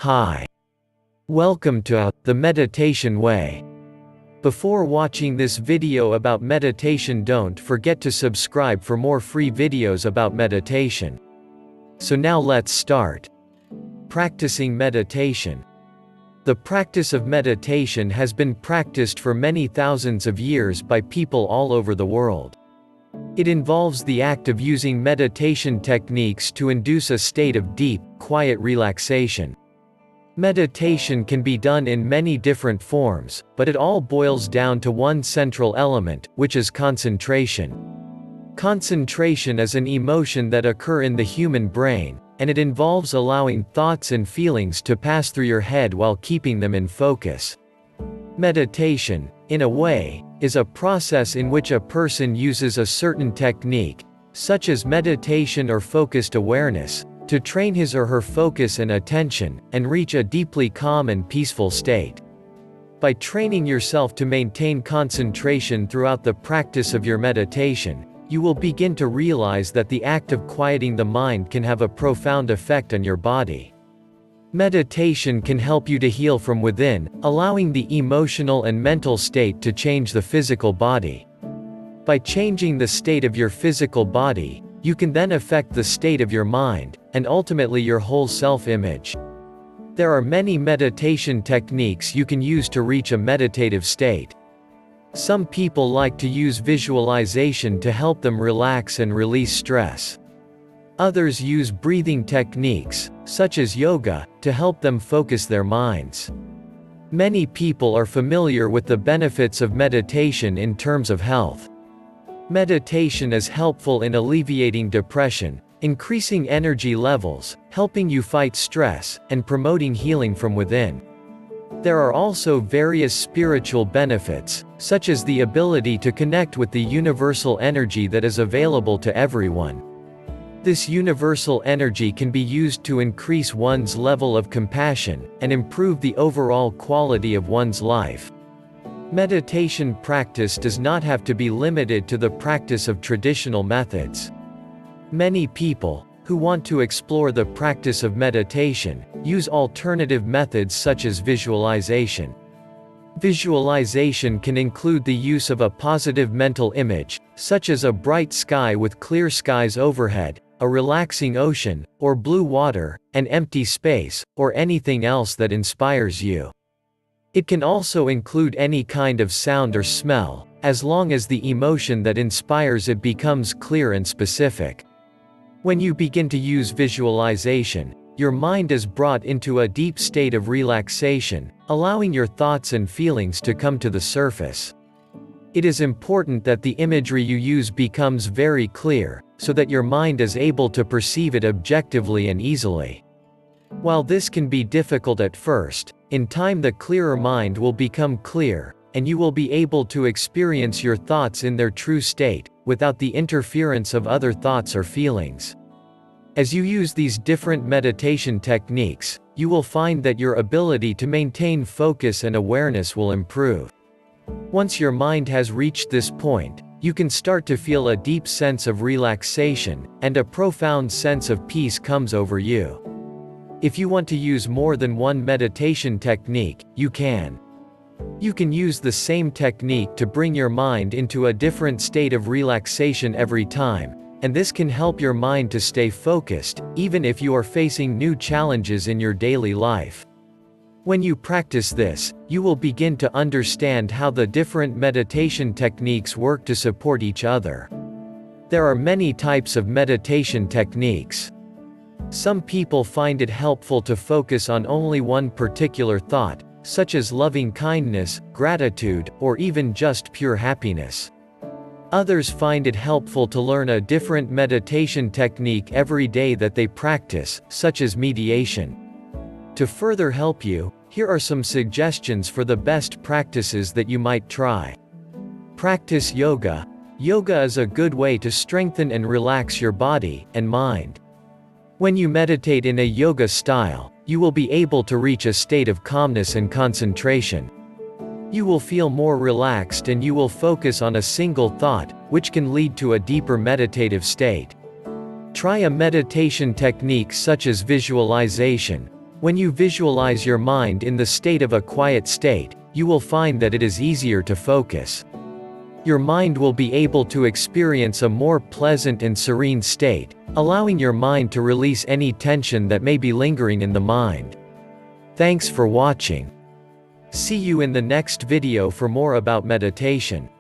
Hi. Welcome to The Meditation Way. Before watching this video about meditation, don't forget to subscribe for more free videos about meditation. So now let's start. Practicing meditation. The practice of meditation has been practiced for many thousands of years by people all over the world. It involves the act of using meditation techniques to induce a state of deep, quiet relaxation. Meditation can be done in many different forms, but it all boils down to one central element, which is concentration. Concentration is an emotion that occurs in the human brain, and it involves allowing thoughts and feelings to pass through your head while keeping them in focus. Meditation, in a way, is a process in which a person uses a certain technique, such as meditation or focused awareness, to train his or her focus and attention, and reach a deeply calm and peaceful state. By training yourself to maintain concentration throughout the practice of your meditation, you will begin to realize that the act of quieting the mind can have a profound effect on your body. Meditation can help you to heal from within, allowing the emotional and mental state to change the physical body. By changing the state of your physical body, you can then affect the state of your mind, and ultimately your whole self-image. There are many meditation techniques you can use to reach a meditative state. Some people like to use visualization to help them relax and release stress. Others use breathing techniques, such as yoga, to help them focus their minds. Many people are familiar with the benefits of meditation in terms of health. Meditation is helpful in alleviating depression, increasing energy levels, helping you fight stress, and promoting healing from within. There are also various spiritual benefits, such as the ability to connect with the universal energy that is available to everyone. This universal energy can be used to increase one's level of compassion, and improve the overall quality of one's life. Meditation practice does not have to be limited to the practice of traditional methods. Many people, who want to explore the practice of meditation, use alternative methods such as visualization. Visualization can include the use of a positive mental image, such as a bright sky with clear skies overhead, a relaxing ocean, or blue water, an empty space, or anything else that inspires you. It can also include any kind of sound or smell, as long as the emotion that inspires it becomes clear and specific. When you begin to use visualization, your mind is brought into a deep state of relaxation, allowing your thoughts and feelings to come to the surface. It is important that the imagery you use becomes very clear, so that your mind is able to perceive it objectively and easily. While this can be difficult at first, in time the clearer mind will become clear, and you will be able to experience your thoughts in their true state, without the interference of other thoughts or feelings. As you use these different meditation techniques, you will find that your ability to maintain focus and awareness will improve. Once your mind has reached this point, you can start to feel a deep sense of relaxation, and a profound sense of peace comes over you. If you want to use more than one meditation technique, you can. You can use the same technique to bring your mind into a different state of relaxation every time, and this can help your mind to stay focused, even if you are facing new challenges in your daily life. When you practice this, you will begin to understand how the different meditation techniques work to support each other. There are many types of meditation techniques. Some people find it helpful to focus on only one particular thought, such as loving kindness, gratitude, or even just pure happiness. Others find it helpful to learn a different meditation technique every day that they practice, such as mediation. To further help you, here are some suggestions for the best practices that you might try. Practice yoga. Yoga is a good way to strengthen and relax your body and mind. When you meditate in a yoga style, you will be able to reach a state of calmness and concentration. You will feel more relaxed and you will focus on a single thought, which can lead to a deeper meditative state. Try a meditation technique such as visualization. When you visualize your mind in the state of a quiet state, you will find that it is easier to focus. Your mind will be able to experience a more pleasant and serene state, allowing your mind to release any tension that may be lingering in the mind. Thanks for watching. See you in the next video for more about meditation.